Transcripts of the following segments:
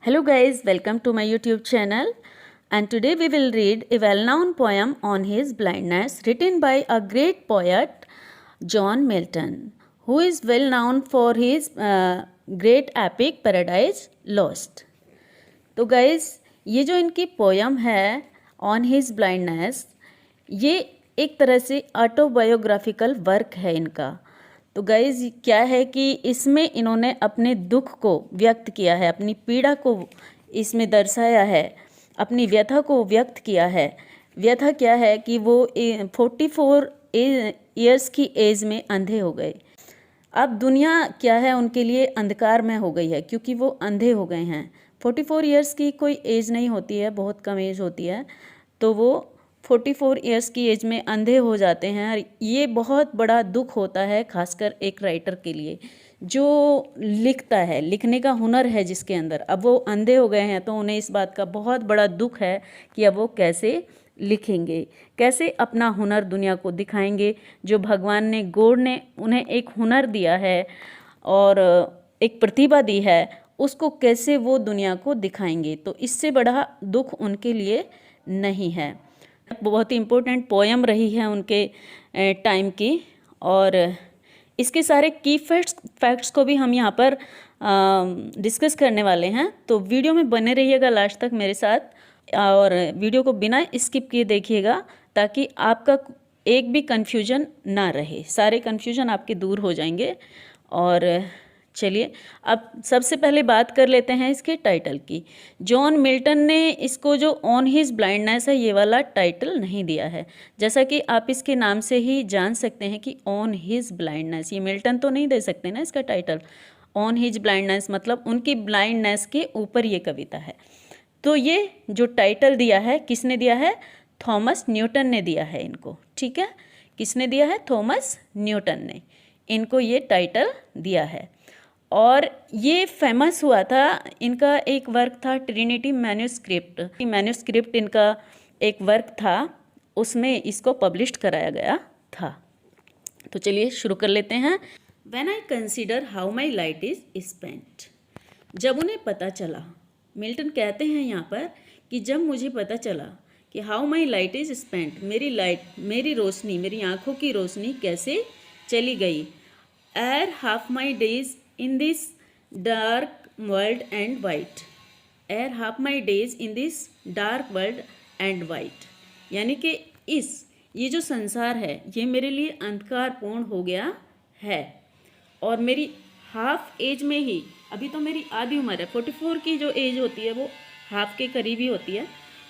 Hello guys, welcome to my YouTube channel, and today we will read a well-known poem on his blindness written by a great poet John Milton, who is well known for his great epic Paradise Lost. तो guys ये जो इनकी poem है on his blindness, ये एक तरह से autobiographical work है इनका। तो गाइज क्या है कि इसमें इन्होंने अपने दुख को व्यक्त किया है, अपनी पीड़ा को इसमें दर्शाया है, अपनी व्यथा को व्यक्त किया है। व्यथा क्या है कि वो 44 ईयर्स की एज में अंधे हो गए। अब दुनिया क्या है उनके लिए अंधकार में हो गई है क्योंकि वो अंधे हो गए हैं। 44 ईयर्स की कोई एज नहीं होती है, बहुत कम एज होती है, तो वो 44 ईयर्स की एज में अंधे हो जाते हैं। ये बहुत बड़ा दुख होता है, खासकर एक राइटर के लिए जो लिखता है, लिखने का हुनर है जिसके अंदर। अब वो अंधे हो गए हैं तो उन्हें इस बात का बहुत बड़ा दुख है कि अब वो कैसे लिखेंगे, कैसे अपना हुनर दुनिया को दिखाएंगे। जो भगवान ने, गॉड ने उन्हें एक हुनर दिया है और एक प्रतिभा दी है, उसको कैसे वो दुनिया को दिखाएंगे। तो इससे बड़ा दुख उनके लिए नहीं है। बहुत ही इम्पोर्टेंट पोएम रही है उनके टाइम की, और इसके सारे की फैक्ट्स को भी हम यहाँ पर डिस्कस करने वाले हैं। तो वीडियो में बने रहिएगा लास्ट तक मेरे साथ, और वीडियो को बिना स्किप किए देखिएगा ताकि आपका एक भी कन्फ्यूजन ना रहे, सारे कन्फ्यूजन आपके दूर हो जाएंगे। और चलिए अब सबसे पहले बात कर लेते हैं इसके टाइटल की। जॉन मिल्टन ने इसको जो ऑन हिज ब्लाइंडनेस है ये वाला टाइटल नहीं दिया है, जैसा कि आप इसके नाम से ही जान सकते हैं कि ऑन हिज ब्लाइंडनेस, ये मिल्टन तो नहीं दे सकते ना इसका टाइटल। ऑन हिज ब्लाइंडनेस मतलब उनकी ब्लाइंडनेस के ऊपर ये कविता है। तो ये जो टाइटल दिया है किसने दिया है? थॉमस न्यूटन ने दिया है इनको। ठीक है, किसने दिया है? थॉमस न्यूटन ने इनको ये टाइटल दिया है। और ये फेमस हुआ था, इनका एक वर्क था ट्रिनिटी मैन्यूस्क्रिप्ट इनका एक वर्क था, उसमें इसको पब्लिश कराया गया था। तो चलिए शुरू कर लेते हैं। When I consider how my light is spent, जब उन्हें पता चला, मिल्टन कहते हैं यहाँ पर कि जब मुझे पता चला कि how my light is spent, मेरी लाइट, मेरी रोशनी, मेरी आँखों की रोशनी कैसे चली गई। एर half my days in this dark world and white, ere half my days in this dark world and white, यानी कि ये जो संसार है ये मेरे लिए अंधकारपूर्ण हो गया है, और मेरी हाफ एज में ही, अभी तो मेरी आधी उम्र है, 44 की जो एज होती है वो हाफ के करीब ही होती है,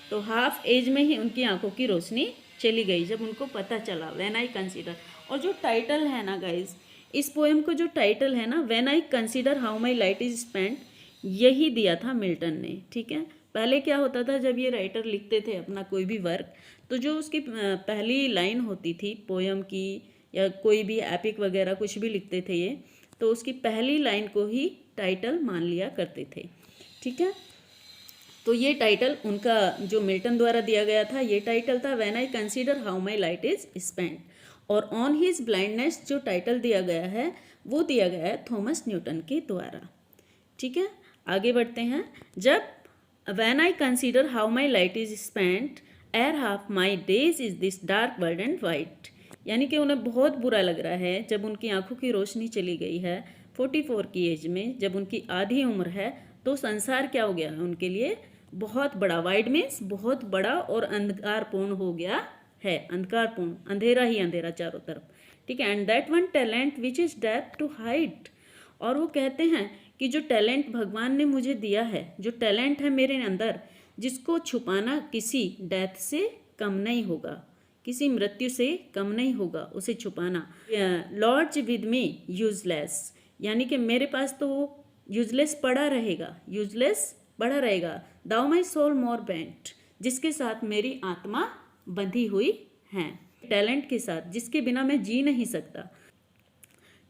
तो हाफ एज में ही उनकी आंखों की रोशनी चली गई जब उनको पता चला। व्हेन आई कंसीडर, और जो टाइटल है ना गाइज, इस पोएम को जो टाइटल है ना, when I consider how my light is spent, यही दिया था मिल्टन ने। ठीक है, पहले क्या होता था जब ये राइटर लिखते थे अपना कोई भी वर्क, तो जो उसकी पहली लाइन होती थी पोएम की, या कोई भी एपिक वगैरह कुछ भी लिखते थे ये, तो उसकी पहली लाइन को ही टाइटल मान लिया करते थे। ठीक है, तो ये टाइटल उनका जो मिल्टन द्वारा दिया गया था, ये टाइटल था when I consider how my light is spent. और ऑन हिज ब्लाइंडनेस जो टाइटल दिया गया है वो दिया गया है थॉमस न्यूटन के द्वारा। ठीक है, आगे बढ़ते हैं। जब when I consider how my light is spent ere half my days is this dark world and wide, यानी कि उन्हें बहुत बुरा लग रहा है जब उनकी आंखों की रोशनी चली गई है 44 की एज में, जब उनकी आधी उम्र है, तो संसार क्या हो गया है उनके लिए? बहुत बड़ा, वाइड मीन्स बहुत बड़ा और अंधकारपूर्ण हो गया है, अंधकारपूर्ण, अंधेरा ही अंधेरा चारों तरफ। ठीक है, and that one talent which is death to hide, और वो कहते हैं कि जो टैलेंट भगवान ने मुझे दिया है, जो टैलेंट है मेरे अंदर, जिसको छुपाना किसी डेथ से कम नहीं होगा, किसी मृत्यु से कम नहीं होगा उसे छुपाना। लॉर्ड्स विद मी यूजलेस, यानी कि मेरे पास तो वो यूजलेस पड़ा रहेगा, यूजलेस पड़ा रहेगा। दाउ माई सोल मोर बेंट, जिसके साथ मेरी आत्मा बंधी हुई हैं, टैलेंट के साथ, जिसके बिना मैं जी नहीं सकता।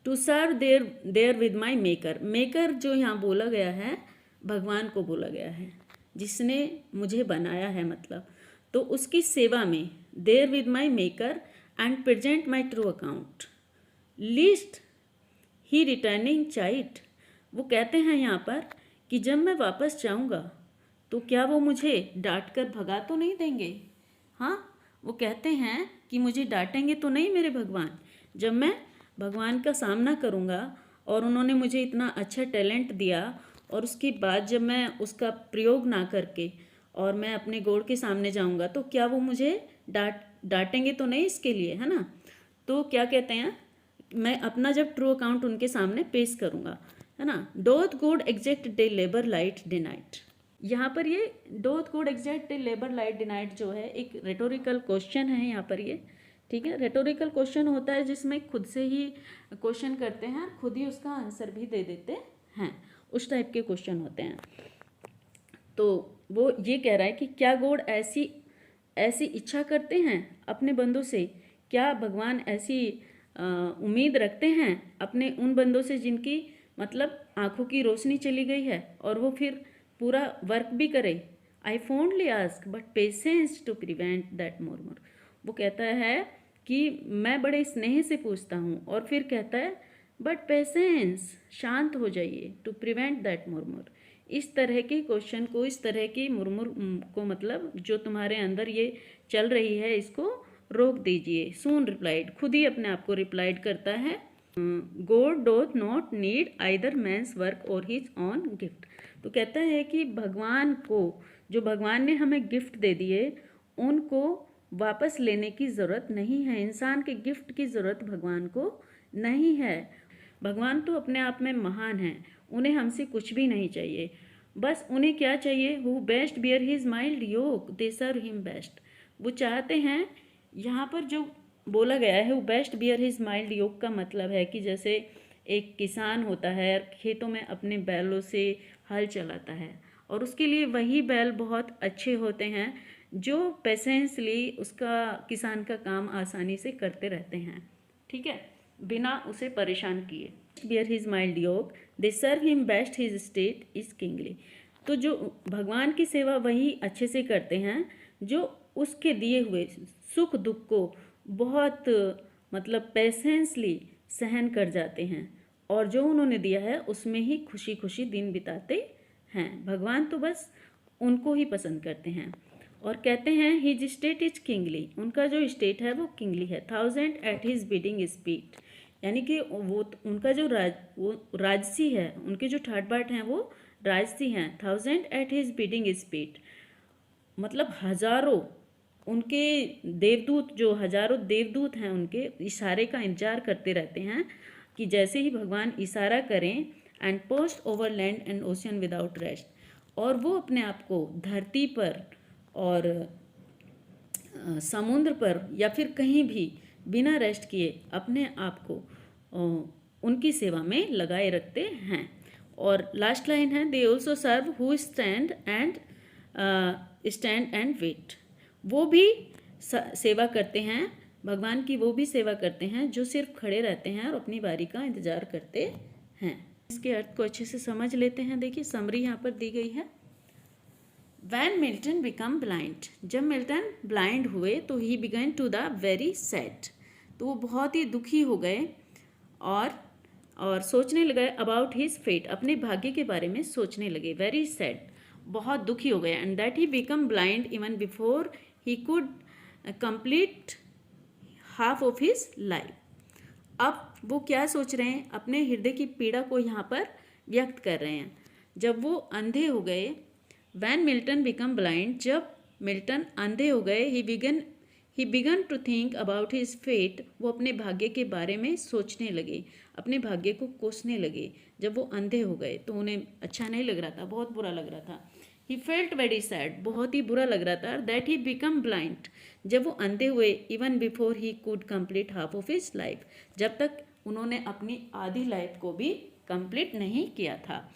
To serve there with my maker, maker जो यहाँ बोला गया है भगवान को बोला गया है, जिसने मुझे बनाया है मतलब, तो उसकी सेवा में, there with my maker and present my true account lest he returning chide. वो कहते हैं यहाँ पर कि जब मैं वापस जाऊंगा तो क्या वो मुझे डांट कर भगा तो नहीं देंगे। हाँ, वो कहते हैं कि मुझे डांटेंगे तो नहीं मेरे भगवान। जब मैं भगवान का सामना करूंगा और उन्होंने मुझे इतना अच्छा टैलेंट दिया और उसके बाद जब मैं उसका प्रयोग ना करके और मैं अपने गॉड के सामने जाऊंगा तो क्या वो मुझे डांटेंगे तो नहीं इसके लिए, है ना। तो क्या कहते हैं, मैं अपना जब ट्रू अकाउंट उनके सामने पेश करूंगा, है ना। Doth God exact day labour light denied. यहाँ पर ये doth God exact day labour light denied जो है एक रेटोरिकल क्वेश्चन है यहाँ पर ये, ठीक है। रेटोरिकल क्वेश्चन होता है जिसमें खुद से ही क्वेश्चन करते हैं, खुद ही उसका आंसर भी दे देते हैं, उस टाइप के क्वेश्चन होते हैं। तो वो ये कह रहा है कि क्या गॉड ऐसी इच्छा करते हैं अपने बंदों से, क्या भगवान ऐसी उम्मीद रखते हैं अपने उन बंदों से जिनकी मतलब आंखों की रोशनी चली गई है और वो फिर पूरा वर्क भी करे। I fondly ask but patience to prevent that murmur. वो कहता है कि मैं बड़े स्नेह से पूछता हूँ और फिर कहता है बट पेशेंस, शांत हो जाइए, टू प्रिवेंट दैट मुरमुर। इस तरह के क्वेश्चन को, इस तरह की मुरमुर को, मतलब जो तुम्हारे अंदर ये चल रही है इसको रोक दीजिए। सून रिप्लाइड, खुद ही अपने आप को रिप्लाइड करता है, God doth not need either man's work or his own gift. तो कहता है कि भगवान को, जो भगवान ने हमें गिफ्ट दे दिए, उनको वापस लेने की ज़रूरत नहीं है। इंसान के गिफ्ट की ज़रूरत भगवान को नहीं है। भगवान तो अपने आप में महान हैं, उन्हें हमसे कुछ भी नहीं चाहिए। बस उन्हें क्या चाहिए, who best bear his mild yoke they serve him best. वो चाहते हैं, यहाँ पर जो बोला गया है who best bear his mild yoke का मतलब है कि जैसे एक किसान होता है, खेतों में अपने बैलों से हल चलाता है और उसके लिए वही बैल बहुत अच्छे होते हैं जो पेशेंसली उसका, किसान का काम आसानी से करते रहते हैं, ठीक है, बिना उसे परेशान किए। Bear his mild yoke they serve him best his state is kingly. तो जो भगवान की सेवा वही अच्छे से करते हैं जो उसके दिए हुए सुख दुख को बहुत मतलब पेशेंसली सहन कर जाते हैं और जो उन्होंने दिया है उसमें ही खुशी खुशी दिन बिताते हैं। भगवान तो बस उनको ही पसंद करते हैं। और कहते हैं हिज स्टेट इज किंगली, उनका जो स्टेट है वो किंगली है। 1000 एट हिज बिडिंग स्पीड, यानी कि वो उनका जो वो राजसी है, उनके जो ठाट बाट हैं वो राजसी हैं। 1000 एट हिज बिडिंग स्पीड मतलब हजारों उनके देवदूत, जो हजारों देवदूत हैं उनके इशारे का इंतजार करते रहते हैं कि जैसे ही भगवान इशारा करें, and post over land and ocean without rest, और वो अपने आप को धरती पर और समुद्र पर या फिर कहीं भी बिना रेस्ट किए अपने आप को उनकी सेवा में लगाए रखते हैं। और लास्ट लाइन है, they also serve who stand and wait. वो भी सेवा करते हैं भगवान की, वो भी सेवा करते हैं जो सिर्फ खड़े रहते हैं और अपनी बारी का इंतजार करते हैं। इसके अर्थ को अच्छे से समझ लेते हैं। देखिए समरी यहाँ पर दी गई है। When Milton became blind, जब मिल्टन ब्लाइंड हुए तो ही began to the very sad, तो वो बहुत ही दुखी हो गए और सोचने लगे अबाउट हिज फेट, अपने भाग्य के बारे में सोचने लगे। वेरी सैड, बहुत दुखी हो गए। And that he become blind even before he could complete half of his life. अब वो क्या सोच रहे हैं, अपने हृदय की पीड़ा को यहाँ पर व्यक्त कर रहे हैं। जब वो अंधे हो गए, वैन मिल्टन बिकम ब्लाइंड, जब मिल्टन अंधे हो गए, he began to think about his fate, वो अपने भाग्य के बारे में सोचने लगे, अपने भाग्य को कोसने लगे। जब वो अंधे हो गए तो उन्हें अच्छा नहीं लग रहा था, बहुत बुरा लग रहा था। ही फेल्ट वेरी सैड, बहुत ही बुरा लग रहा था। दैट ही बिकम ब्लाइंड, जब वो अंधे हुए, even before he could complete half of his life, जब तक उन्होंने अपनी आधी लाइफ को भी कंप्लीट नहीं किया था।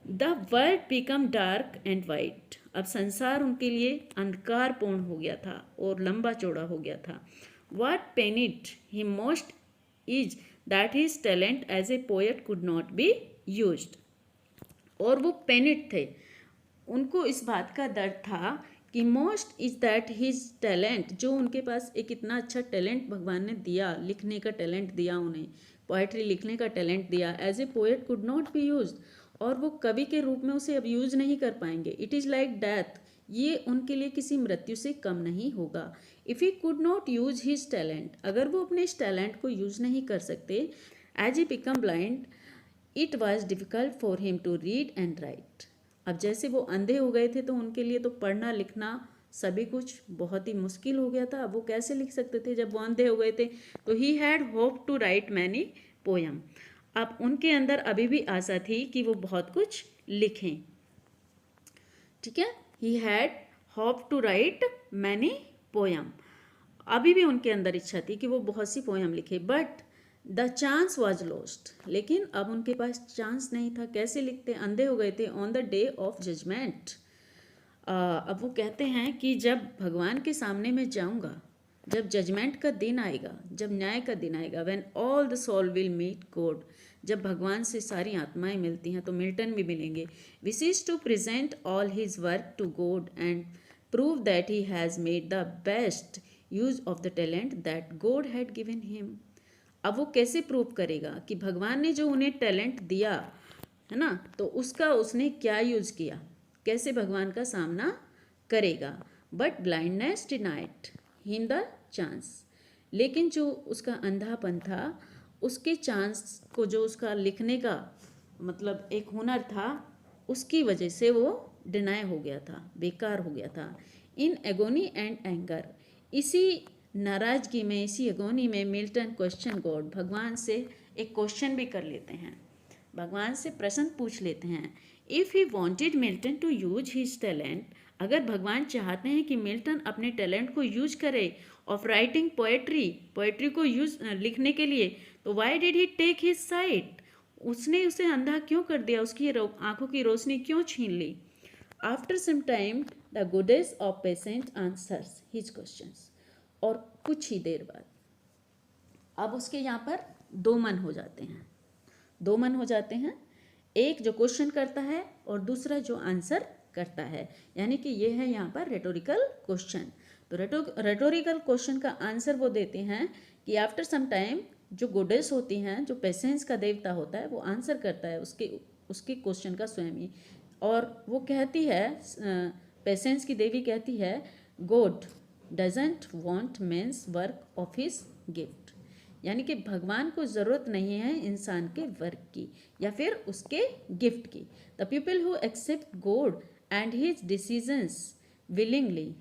The world become dark and white, अब संसार उनके लिए अंधकारपूर्ण हो गया था और लंबा चौड़ा हो गया था। What pained him most is that his talent as a poet could not be used, और वो पेनिट थे, उनको इस बात का दर्द था कि most is that his talent, जो उनके पास एक इतना अच्छा टैलेंट भगवान ने दिया, लिखने का टैलेंट दिया उन्हें, पोएट्री लिखने का टैलेंट दिया, as a poet could not be used, और वो कवि के रूप में उसे अब यूज नहीं कर पाएंगे। इट इज़ लाइक डेथ, ये उनके लिए किसी मृत्यु से कम नहीं होगा। If he could not use his talent, अगर वो अपने इस टैलेंट को यूज नहीं कर सकते, as he become blind it was difficult for him to read and write. अब जैसे वो अंधे हो गए थे तो उनके लिए तो पढ़ना लिखना सभी कुछ बहुत ही मुश्किल हो गया था। अब वो कैसे लिख सकते थे जब वो अंधे हो गए थे? तो he had hope to write many poem. अब उनके अंदर अभी भी आशा थी कि वो बहुत कुछ लिखें। ठीक है, he had hope to write many poem. अभी भी उनके अंदर इच्छा थी कि वो बहुत सी पोयम लिखे, but the chance was lost. लेकिन अब उनके पास चांस नहीं था। कैसे लिखते? अंधे हो गए थे। On the day of judgment, अब वो कहते हैं कि जब भगवान के सामने मैं जाऊंगा, जब जजमेंट का दिन आएगा, जब न्याय का दिन आएगा, when all the soul will meet God, जब भगवान से सारी आत्माएं मिलती हैं तो मिल्टन भी मिलेंगे। Wishes to present all his work to God and prove that he has made the best use of the talent that God had given him. अब वो कैसे प्रूव करेगा कि भगवान ने जो उन्हें टैलेंट दिया है ना, तो उसका उसने क्या यूज किया, कैसे भगवान का सामना करेगा। But blindness denied him the chance, लेकिन जो उसका अंधापन था, उसके चांस को, जो उसका लिखने का मतलब एक हुनर था, उसकी वजह से वो डिनाई हो गया था, बेकार हो गया था। इन एगोनी एंड एंगर, इसी नाराजगी में, इसी एगोनी में मिल्टन क्वेश्चन गॉड, भगवान से एक क्वेश्चन भी कर लेते हैं, भगवान से प्रश्न पूछ लेते हैं। If he wanted Milton to use his talent, अगर भगवान चाहते हैं कि मिल्टन अपने टैलेंट को यूज करे ऑफ राइटिंग पोएट्री, पोएट्री को यूज लिखने के लिए, तो why did he take his sight, उसने उसे अंधा क्यों कर दिया, उसकी आंखों की रोशनी क्यों छीन ली। After some time the goddess of patient answers his questions, और कुछ ही देर बाद अब उसके यहाँ पर दो मन हो जाते हैं, दो मन हो जाते हैं, एक जो क्वेश्चन करता है और दूसरा जो आंसर करता है। यानी कि ये है यहाँ पर रेटोरिकल क्वेश्चन। तो रेटोरिकल क्वेश्चन का आंसर वो देते हैं कि आफ्टर सम टाइम, जो गोडेस होती हैं, जो पेशेंस का देवता होता है, वो आंसर करता है उसके क्वेश्चन का स्वयं ही। और वो कहती है, पेशेंस की देवी कहती है, God doesn't want men's work of his gift, यानी कि भगवान को ज़रूरत नहीं है इंसान के वर्क की या फिर उसके गिफ्ट की। The people who accept God and his decisions willingly,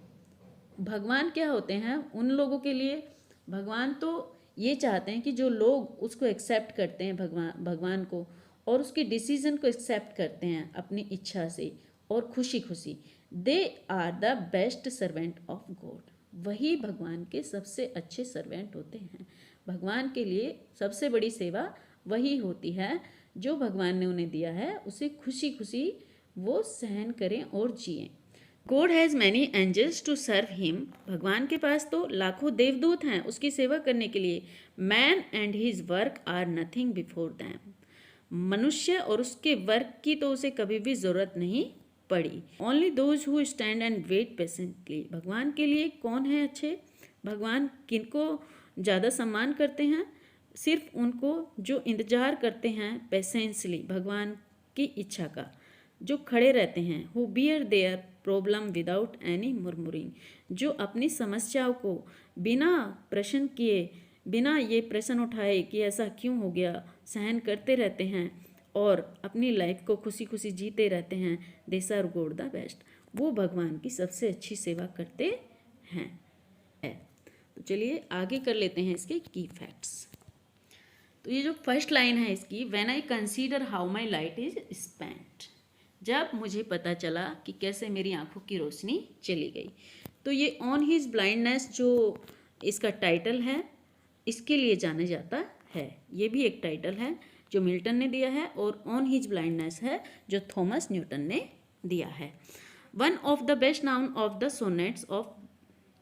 भगवान क्या होते हैं उन लोगों के लिए? भगवान तो ये चाहते हैं कि जो लोग उसको एक्सेप्ट करते हैं, भगवान को, और उसके डिसीजन को एक्सेप्ट करते हैं अपनी इच्छा से और खुशी खुशी, they are the best servant of God, वही भगवान के सबसे अच्छे सर्वेंट होते हैं। भगवान के लिए सबसे बड़ी सेवा वही होती है, जो भगवान ने उन्हें दिया है उसे खुशी खुशी वो सहन करें और जिएं। God has many angels to serve him, भगवान के पास तो लाखों देवदूत हैं उसकी सेवा करने के लिए। Man and his work are nothing before them, मनुष्य और उसके वर्क की तो उसे कभी भी ज़रूरत नहीं पड़ी। Only those who stand and wait patiently, भगवान के लिए कौन है अच्छे? भगवान किनको ज़्यादा सम्मान करते हैं? सिर्फ उनको जो इंतज़ार करते हैं पेशेंसली भगवान की इच्छा का, जो खड़े रहते हैं। Who bear their problem without any murmuring, जो अपनी समस्याओं को बिना प्रश्न किए, बिना ये प्रश्न उठाए कि ऐसा क्यों हो गया, सहन करते रहते हैं और अपनी लाइफ को खुशी खुशी जीते रहते हैं। दे सर्व गॉड द बेस्ट, वो भगवान की सबसे अच्छी सेवा करते हैं। तो चलिए आगे कर लेते हैं इसके की फैक्ट्स। तो ये जो फर्स्ट लाइन है इसकी, when I consider how my light is spent, जब मुझे पता चला कि कैसे मेरी आंखों की रोशनी चली गई। तो ये ऑन हिज ब्लाइंडनेस जो इसका टाइटल है, इसके लिए जाना जाता है। ये भी एक टाइटल है जो मिल्टन ने दिया है, और ऑन हिज ब्लाइंडनेस है जो थॉमस न्यूटन ने दिया है। One of the best noun of the sonnets of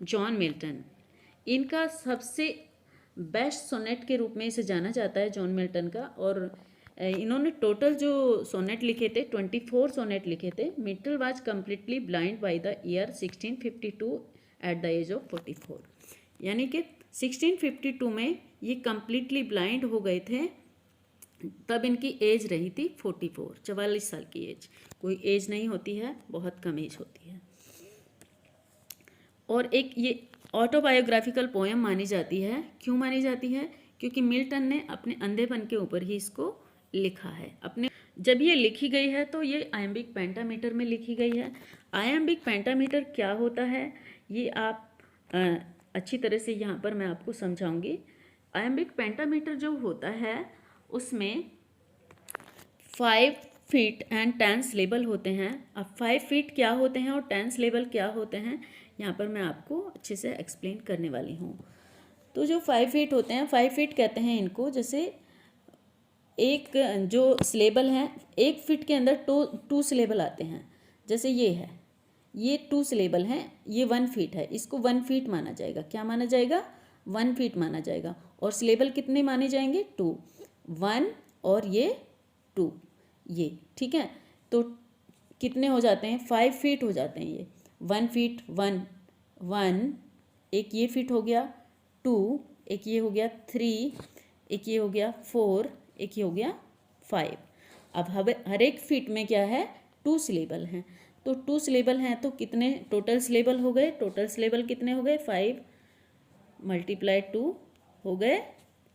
John Milton, इनका सबसे बेस्ट सोनेट के रूप में इसे जाना जाता है जॉन मिल्टन का। और इन्होंने टोटल जो सोनेट लिखे थे 24 सोनेट लिखे थे। Milton was completely blind by the year 1652 at the age of 44, यानी कि 1652 में ये कम्प्लीटली ब्लाइंड हो गए थे तब इनकी एज रही थी 44 साल की एज। कोई एज नहीं होती है, बहुत कम एज होती है। और एक ये ऑटोबायोग्राफिकल पोएम मानी जाती है। क्यों मानी जाती है? क्योंकि मिल्टन ने अपने अंधेपन के ऊपर ही इसको लिखा है। अपने जब ये लिखी गई है तो ये आयम्बिक पेंटामीटर में लिखी गई है। आयम्बिक पेंटामीटर क्या होता है ये आप अच्छी तरह से यहाँ पर मैं आपको समझाऊंगी। आयम्बिक पेंटामीटर जो होता है उसमें 5 फीट एंड 10 लेबल होते हैं। अब 5 फीट क्या होते हैं और 10 लेबल क्या होते हैं यहाँ पर मैं आपको अच्छे से एक्सप्लेन करने वाली हूँ। तो जो 5 फीट होते हैं, 5 फीट कहते हैं इनको, जैसे एक जो स्लेबल हैं 1 फीट के अंदर टू स्लेबल आते हैं। जैसे ये है, ये 2 स्लेबल हैं, ये 1 फीट है, इसको 1 फीट माना जाएगा। क्या माना जाएगा? 1 फीट माना जाएगा। और स्लेबल कितने माने जाएंगे? 2, 1 और ये 2, ये ठीक है। तो कितने हो जाते हैं? 5 फीट हो जाते हैं ये। 1 फीट 1, एक ये फीट हो गया 2, एक ये हो गया 3, एक ये हो गया 4, एक ये हो गया 5। अब हर एक फीट में क्या है? 2 सिलेबल हैं। तो 2 सिलेबल हैं तो कितने टोटल सिलेबल हो गए? टोटल सिलेबल कितने हो गए? 5 × 2 हो गए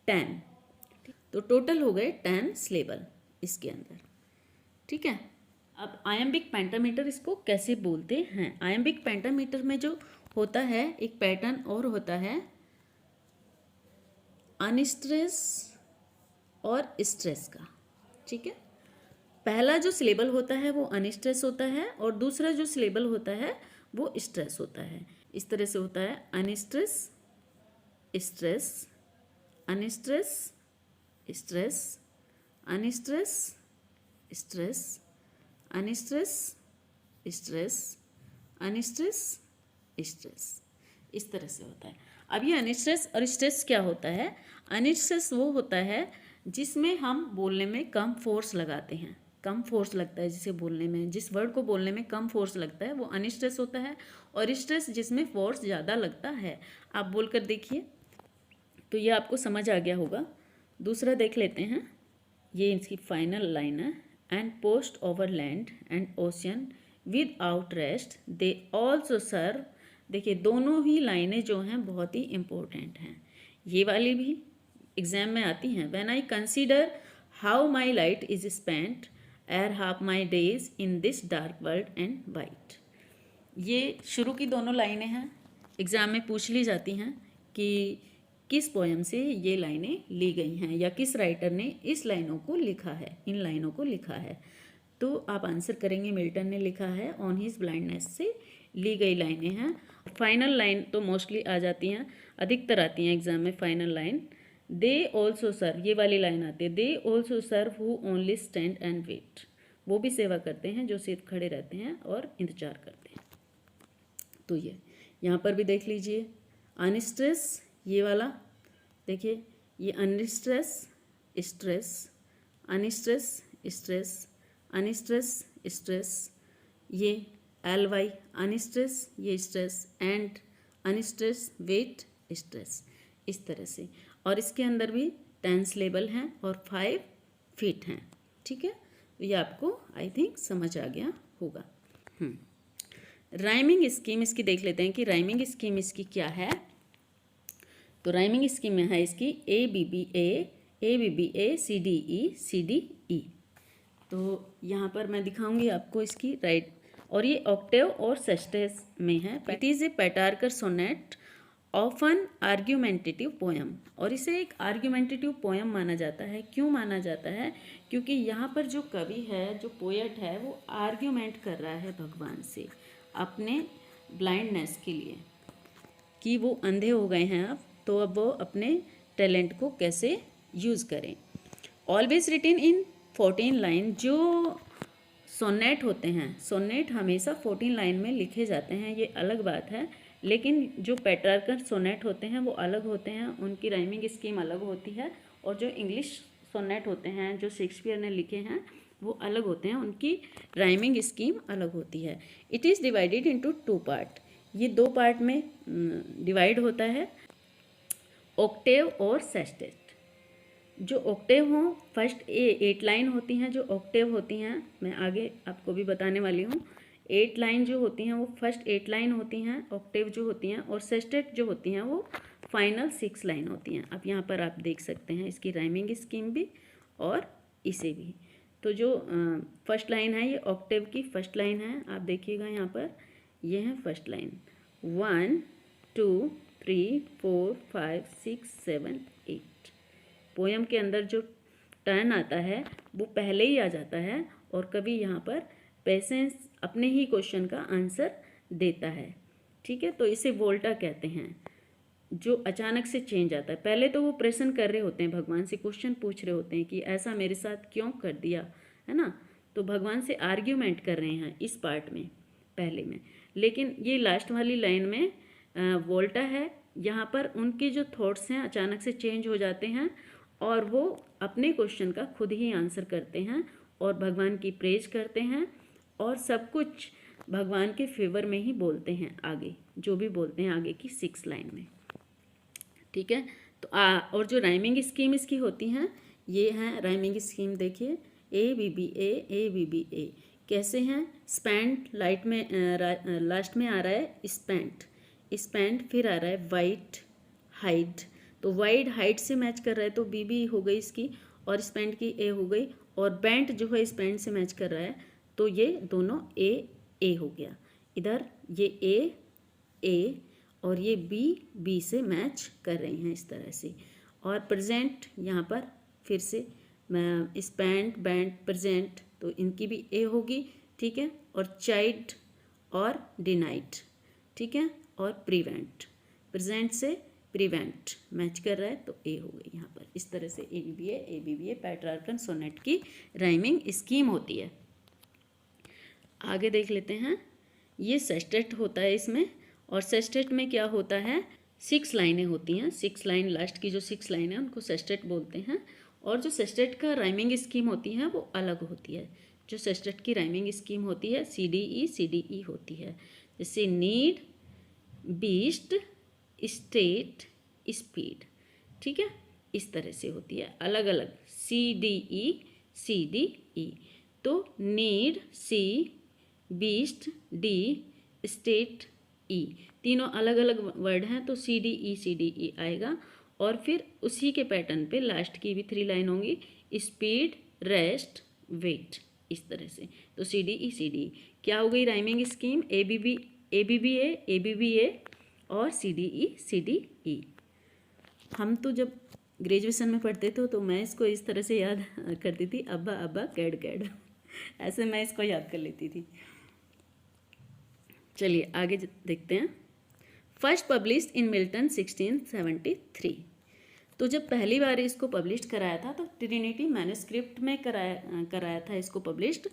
10। तो टोटल हो गए 10 सिलेबल इसके अंदर, ठीक है। अब आयम्बिक पेंटामीटर इसको कैसे बोलते हैं? आयम्बिक पेंटामीटर में जो होता है एक पैटर्न और होता है अनस्ट्रेस और स्ट्रेस का, ठीक है। पहला जो सिलेबल होता है वो अनस्ट्रेस होता है और दूसरा जो सिलेबल होता है वो स्ट्रेस होता है। इस तरह से होता है unstress, stress, unstress, stress, unstress, stress, unstress, stress, unstress, stress. इस तरह से होता है। अब ये अनस्ट्रेस और स्ट्रेस क्या होता है? अनस्ट्रेस वो होता है जिसमें हम बोलने में कम फोर्स लगाते हैं, कम फोर्स लगता है जिसे बोलने में, जिस वर्ड को बोलने में कम फोर्स लगता है वो अनस्ट्रेस होता है। और स्ट्रेस जिसमें फोर्स ज़्यादा लगता है। आप बोलकर देखिए तो ये आपको समझ आ गया होगा। दूसरा देख लेते हैं, ये इसकी फाइनल लाइन है। And post over land and ocean without rest they also serve. देखिए दोनों ही लाइनें जो हैं बहुत ही इम्पोर्टेंट हैं। ये वाली भी एग्जाम में आती हैं। When I consider how my light is spent ere half my days in this dark world and wide. ये शुरू की दोनों लाइनें हैं, एग्ज़ाम में पूछ ली जाती हैं कि किस पोएम से ये लाइनें ली गई हैं या किस राइटर ने इस लाइनों को लिखा है, इन लाइनों को लिखा है। तो आप आंसर करेंगे मिल्टन ने लिखा है, ऑन हिज ब्लाइंडनेस से ली गई लाइनें हैं। फाइनल लाइन तो मोस्टली आ जाती हैं, अधिकतर आती हैं एग्जाम में final line. They also serve, ये वाली लाइन आती है, they also serve who only stand and wait. वो भी सेवा करते हैं जो सिर्फ खड़े रहते हैं और इंतजार करते हैं। तो ये यहाँ पर भी देख लीजिए अनस्ट्रेस, ये वाला देखिए, ये unstress, stress, unstress, stress, unstress, stress, ये LY अनस्ट्रेस, ये stress, and unstress wait stress, इस तरह से। और इसके अंदर भी 10 लेबल हैं और 5 फीट हैं, ठीक है। तो ये आपको आई थिंक समझ आ गया होगा। राइमिंग स्कीम इसकी देख लेते हैं कि राइमिंग स्कीम इसकी क्या है। तो राइमिंग स्कीम है इसकी ABBA, ABBA, CDE, CDE। तो यहाँ पर मैं दिखाऊंगी आपको इसकी राइट, और ये ऑक्टेव और सेस्टेस में है। It is a Petrarchan sonnet of an argumentative poem, और इसे एक आर्ग्यूमेंटेटिव पोएम माना जाता है। क्यों माना जाता है? क्योंकि यहाँ पर जो कवि है, जो पोएट है, वो आर्ग्यूमेंट कर रहा है भगवान से अपने ब्लाइंडनेस के लिए, कि वो अंधे हो गए हैं अब, तो अब वो अपने टैलेंट को कैसे यूज़ करें। Always written in 14 line. जो सोनेट होते हैं, सोनेट हमेशा 14 लाइन में लिखे जाते हैं, ये अलग बात है। लेकिन जो पेट्रार्कन सोनेट होते हैं वो अलग होते हैं, उनकी राइमिंग स्कीम अलग होती है। और जो इंग्लिश सोनेट होते हैं जो शेक्सपियर ने लिखे हैं वो अलग होते हैं, उनकी राइमिंग स्कीम अलग होती है। It is divided into 2 part. ये 2 पार्ट में डिवाइड होता है, ऑक्टेव और सेस्टेट। जो ऑक्टेव हों, फर्स्ट 8 लाइन होती हैं जो ऑक्टेव होती हैं, मैं आगे आपको भी बताने वाली हूँ। 8 लाइन जो होती हैं वो फर्स्ट 8 लाइन होती हैं ऑक्टेव जो होती हैं, और सेस्टेट जो होती हैं वो फाइनल 6 लाइन होती हैं। अब यहाँ पर आप देख सकते हैं इसकी राइमिंग स्कीम भी और इसे भी। तो जो फर्स्ट लाइन है ये ऑक्टेव की फर्स्ट लाइन है, आप देखिएगा यहाँ पर, ये है फर्स्ट लाइन। 1 2 3 4 5 6 7 8। पोयम के अंदर जो टर्न आता है वो पहले ही आ जाता है, और कभी यहाँ पर पेशेंस अपने ही क्वेश्चन का आंसर देता है। ठीक है, तो इसे वोल्टा कहते हैं, जो अचानक से चेंज आता है। पहले तो वो प्रश्न कर रहे होते हैं, भगवान से क्वेश्चन पूछ रहे होते हैं कि ऐसा मेरे साथ क्यों कर दिया, है ना। तो भगवान से आर्ग्यूमेंट कर रहे हैं इस पार्ट में, पहले में। लेकिन ये लास्ट वाली लाइन में वोल्टा है, यहाँ पर उनके जो थॉट्स हैं अचानक से चेंज हो जाते हैं, और वो अपने क्वेश्चन का खुद ही आंसर करते हैं और भगवान की प्रेज करते हैं, और सब कुछ भगवान के फेवर में ही बोलते हैं आगे, जो भी बोलते हैं आगे की 6 लाइन में। ठीक है, तो और जो राइमिंग स्कीम इसकी होती हैं, ये हैं राइमिंग स्कीम, देखिए ए बी बी ए। कैसे हैं? स्पेंट लाइट में लास्ट में आ रहा है स्पेंट, फिर आ रहा है वाइट हाइड, तो वाइड हाइट से मैच कर रहा है, तो बी बी हो गई इसकी, और स्पेंट की ए हो गई, और बेंट जो है स्पेंट से मैच कर रहा है, तो ये दोनों ए हो गया। इधर ये ए और ये बी से मैच कर रही हैं इस तरह से। और प्रेजेंट यहाँ पर फिर से स्पेंट बेंट प्रेजेंट, तो इनकी भी ए होगी। ठीक है, और चाइल्ड और डिनाइट, ठीक है, और प्रिवेंट, प्रेजेंट से प्रिवेंट मैच कर रहा है, तो ए हो गई यहाँ पर। इस तरह से A B B A Petrarchan sonnet की राइमिंग स्कीम होती है। आगे देख लेते हैं, ये सेस्टेट होता है इसमें, और सेस्टेट में क्या होता है, 6 लाइनें होती हैं। 6 लाइन, लास्ट की जो 6 लाइन है उनको सेस्टेट बोलते हैं, और जो सेस्टेट का राइमिंग स्कीम होती है वो अलग होती है। जो सेस्टेट की राइमिंग स्कीम होती है CDE होती है, जैसे नीड, बीस्ट, स्टेट, स्पीड। ठीक है, इस तरह से होती है अलग अलग, CDE। तो need C, beast D, state E, तीनों अलग अलग वर्ड हैं, तो CDE आएगा। और फिर उसी के पैटर्न पे लास्ट की भी 3 लाइन होंगी, स्पीड, रेस्ट, वेट, इस तरह से। तो CDE क्या हो गई राइमिंग स्कीम, ABBA और CDE। हम तो जब ग्रेजुएशन में पढ़ते थे तो मैं इसको इस तरह से याद करती थी, अब्बा कैड ऐसे मैं इसको याद कर लेती थी। चलिए आगे देखते हैं। First published in Milton 1673। तो जब पहली बार इसको पब्लिश कराया था तो ट्रिनिटी मैन्युस्क्रिप्ट में कराया था इसको पब्लिश्ड।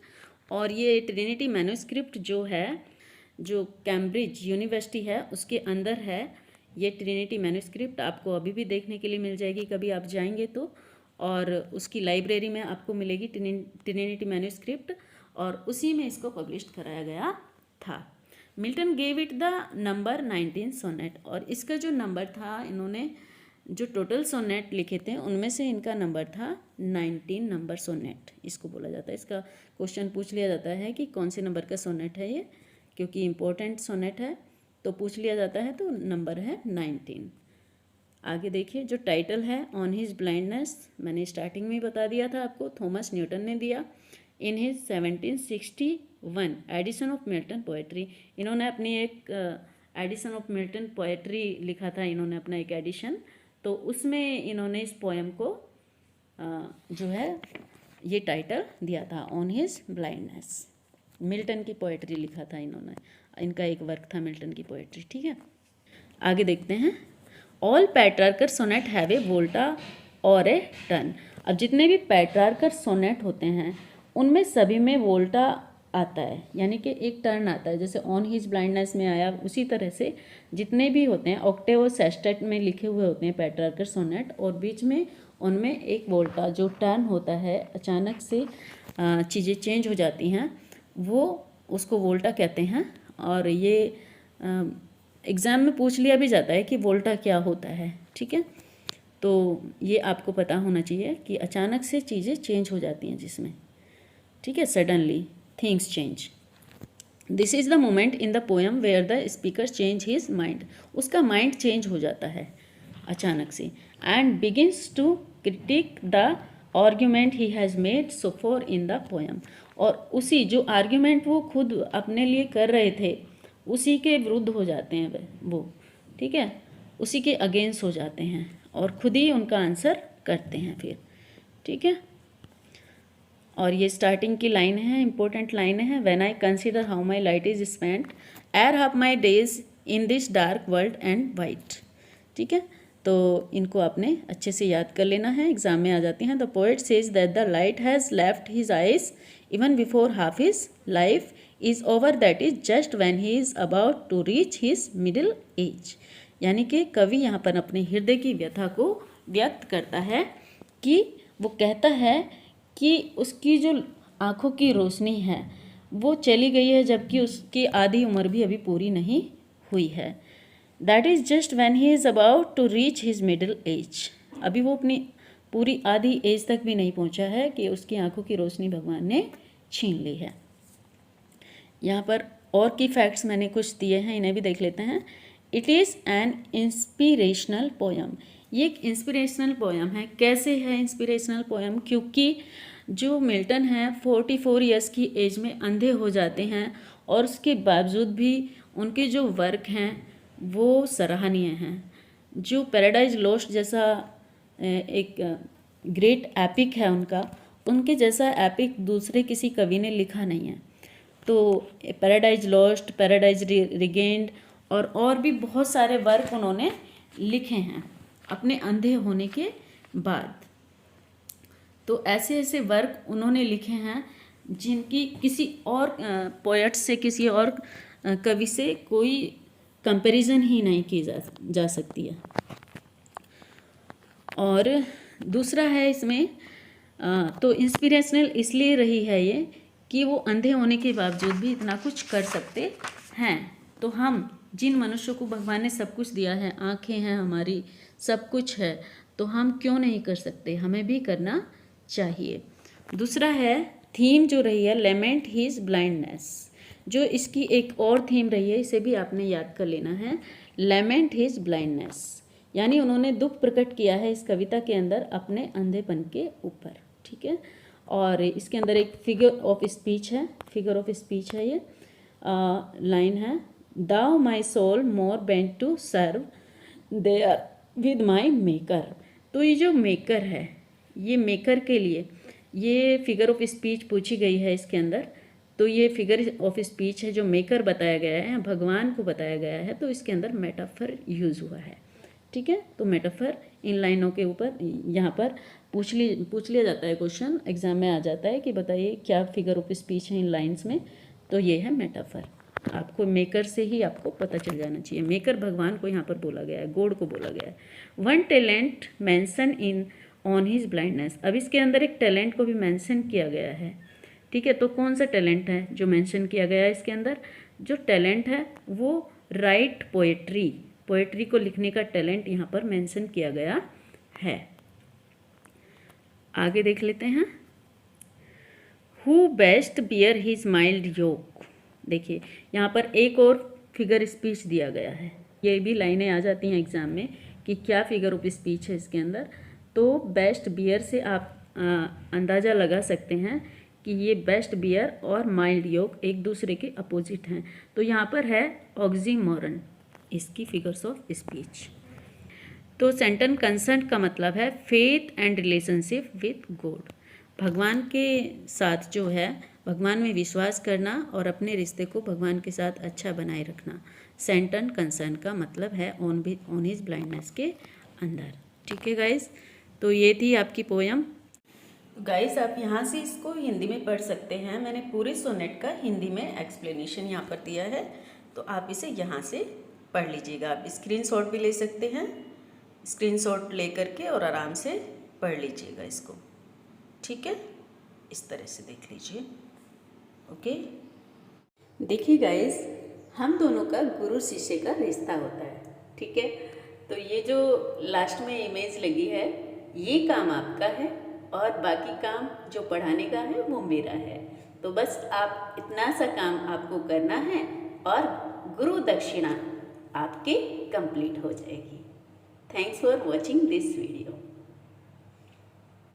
और ये ट्रिनिटी मैन्युस्क्रिप्ट जो है, जो कैम्ब्रिज यूनिवर्सिटी है उसके अंदर है। ये ट्रिनिटी मैन्युस्क्रिप्ट आपको अभी भी देखने के लिए मिल जाएगी, कभी आप जाएंगे तो, और उसकी लाइब्रेरी में आपको मिलेगी ट्रिनिटी मैन्युस्क्रिप्ट, और उसी में इसको पब्लिश कराया गया था। Milton gave it the number 19 sonnet, और इसका जो नंबर था, इन्होंने जो टोटल सोनेट लिखे थे उनमें से इनका नंबर था 19 नंबर सोनेट, इसको बोला जाता है। इसका क्वेश्चन पूछ लिया जाता है कि कौन से नंबर का सोनेट है ये, क्योंकि इम्पोर्टेंट सोनेट है तो पूछ लिया जाता है, तो नंबर है 19। आगे देखिए, जो टाइटल है ऑन हिज ब्लाइंडनेस, मैंने स्टार्टिंग में ही बता दिया था आपको, थॉमस न्यूटन ने दिया। In his 1761 edition of Milton poetry, इन्होंने अपनी एक एडिशन ऑफ मिल्टन पोएट्री लिखा था, इन्होंने अपना एक एडिशन, तो उसमें इन्होंने इस पोएम को जो है ये टाइटल दिया था, ऑन हिज ब्लाइंडनेस। मिल्टन की पोएट्री लिखा था इन्होंने, इनका एक वर्क था मिल्टन की पोएट्री। ठीक है, आगे देखते हैं। ऑल पेट्रार्कर सोनेट हैव ए वोल्टा और ए टर्न। अब जितने भी पेट्रार्कर सोनेट होते हैं उनमें सभी में वोल्टा आता है, यानी कि एक टर्न आता है, जैसे ऑन हिज ब्लाइंडनेस में आया, उसी तरह से जितने भी होते हैं ऑक्टेव और सेस्टेट में लिखे हुए होते हैं पेट्रार्कर सोनेट, और बीच में उनमें एक वोल्टा जो टर्न होता है, अचानक से चीज़ें चेंज हो जाती हैं, वो उसको वोल्टा कहते हैं। और ये एग्ज़ाम में पूछ लिया भी जाता है कि वोल्टा क्या होता है। ठीक है, तो ये आपको पता होना चाहिए कि अचानक से चीज़ें चेंज हो जाती हैं जिसमें, ठीक है, suddenly things change. This is the moment in the poem where the speaker change his mind, उसका माइंड चेंज हो जाता है अचानक से, and begins to critic the argument he has made so far in the poem, और उसी जो argument वो खुद अपने लिए कर रहे थे उसी के विरुद्ध हो जाते हैं वो, ठीक है, उसी के अगेंस्ट हो जाते हैं और खुद ही उनका आंसर करते हैं फिर, ठीक है। और ये स्टार्टिंग की लाइन है, इंपॉर्टेंट लाइन है, when I consider how my light is spent ere half my days in this dark world and wide, ठीक है। तो इनको आपने अच्छे से याद कर लेना है, एग्जाम में आ जाती हैं। The poet says that the light has left his eyes even before half his life is over, that is just when he is about to reach his middle age. यानी कि कवि यहाँ पर अपने हृदय की व्यथा को व्यक्त करता है कि वो कहता है कि उसकी जो आँखों की रोशनी है वो चली गई है, जबकि उसकी आधी उम्र भी अभी पूरी नहीं हुई है। That is just when he is about to reach his middle age, अभी वो अपनी पूरी आधी एज तक भी नहीं पहुंचा है कि उसकी आंखों की रोशनी भगवान ने छीन ली है। यहाँ पर और की फैक्ट्स मैंने कुछ दिए हैं, इन्हें भी देख लेते हैं। It is an inspirational poem, ये एक इंस्पिरेशनल पोयम है। कैसे है इंस्पिरेशनल पोयम? क्योंकि जो मिल्टन हैं 44 ईयर्स की एज में अंधे हो जाते हैं और उसके बावजूद भी उनके जो वर्क हैं वो सराहनीय हैं। जो पैराडाइज लॉस्ट जैसा एक ग्रेट एपिक है उनके जैसा एपिक दूसरे किसी कवि ने लिखा नहीं है। तो पैराडाइज लॉस्ट, पैराडाइज रिगेन्ड और भी बहुत सारे वर्क उन्होंने लिखे हैं अपने अंधे होने के बाद। तो ऐसे ऐसे वर्क उन्होंने लिखे हैं जिनकी किसी और पोएट से, किसी और कवि से कोई कंपैरिजन ही नहीं की जा सकती है। और दूसरा है इसमें तो इंस्पिरेशनल इसलिए रही है ये कि वो अंधे होने के बावजूद भी इतना कुछ कर सकते हैं। तो हम जिन मनुष्यों को भगवान ने सब कुछ दिया है, आँखें हैं हमारी, सब कुछ है, तो हम क्यों नहीं कर सकते? हमें भी करना चाहिए। दूसरा है थीम जो रही है लेमेंट हिज ब्लाइंडनेस, जो इसकी एक और थीम रही है, इसे भी आपने याद कर लेना है। लेमेंट हिज ब्लाइंडनेस यानी उन्होंने दुख प्रकट किया है इस कविता के अंदर अपने अंधेपन के ऊपर, ठीक है। और इसके अंदर एक फिगर ऑफ स्पीच है, ये लाइन है, though my soul more bent to serve there with my maker. तो ये जो मेकर है, ये मेकर के लिए ये फिगर ऑफ स्पीच पूछी गई है इसके अंदर। तो ये फिगर ऑफ स्पीच है जो मेकर बताया गया है, भगवान को बताया गया है, तो इसके अंदर मेटाफर यूज़ हुआ है, ठीक है। तो मेटाफर इन लाइनों के ऊपर यहाँ पर पूछ लिया जाता है, क्वेश्चन एग्जाम में आ जाता है कि बताइए क्या फिगर ऑफ स्पीच है इन लाइन्स में, तो ये है मेटाफर। आपको मेकर से ही आपको पता चल जाना चाहिए। मेकर भगवान को यहाँ पर बोला गया है, गॉड को बोला गया है। One talent mention in on his blindness, अब इसके अंदर एक टैलेंट को भी मेंशन किया गया है, ठीक है। तो कौन सा टैलेंट है जो मेंशन किया गया है इसके अंदर? जो टैलेंट है वो राइट पोएट्री को लिखने का टैलेंट यहाँ पर मेंशन किया गया है। आगे देख लेते हैं। Who best bear his mild yoke, देखिए यहाँ पर एक और फिगर स्पीच दिया गया है। ये भी लाइनें आ जाती हैं एग्जाम में कि क्या फिगर ऑफ स्पीच है इसके अंदर। तो बेस्ट बियर से आप अंदाज़ा लगा सकते हैं कि ये बेस्ट बियर और माइल्ड योक एक दूसरे के अपोजिट हैं। तो यहाँ पर है ऑक्सीमोरन इसकी फिगर्स ऑफ स्पीच। तो सेंटन कंसर्न का मतलब है faith and relationship with God, भगवान के साथ जो है, भगवान में विश्वास करना और अपने रिश्ते को भगवान के साथ अच्छा बनाए रखना। सेंटन कंसर्न का मतलब है ऑन हिज ब्लाइंडनेस के अंदर, ठीक है गाइस। तो ये थी आपकी पोयम। गाइस आप यहाँ से इसको हिंदी में पढ़ सकते हैं। मैंने पूरे सोनेट का हिंदी में एक्सप्लेनेशन यहाँ पर दिया है, तो आप इसे यहाँ से पढ़ लीजिएगा। आप स्क्रीनशॉट भी ले सकते हैं, स्क्रीनशॉट ले करके और आराम से पढ़ लीजिएगा इसको, ठीक है। इस तरह से देख लीजिए, ओके। देखिए गाइस, हम दोनों का गुरु शिष्य का रिश्ता होता है, ठीक है। तो ये जो लास्ट में इमेज लगी है ये काम आपका है और बाकी काम जो पढ़ाने का है वो मेरा है। तो बस आप इतना सा काम आपको करना है और गुरु दक्षिणा आपकी कंप्लीट हो जाएगी। Thanks for watching this video.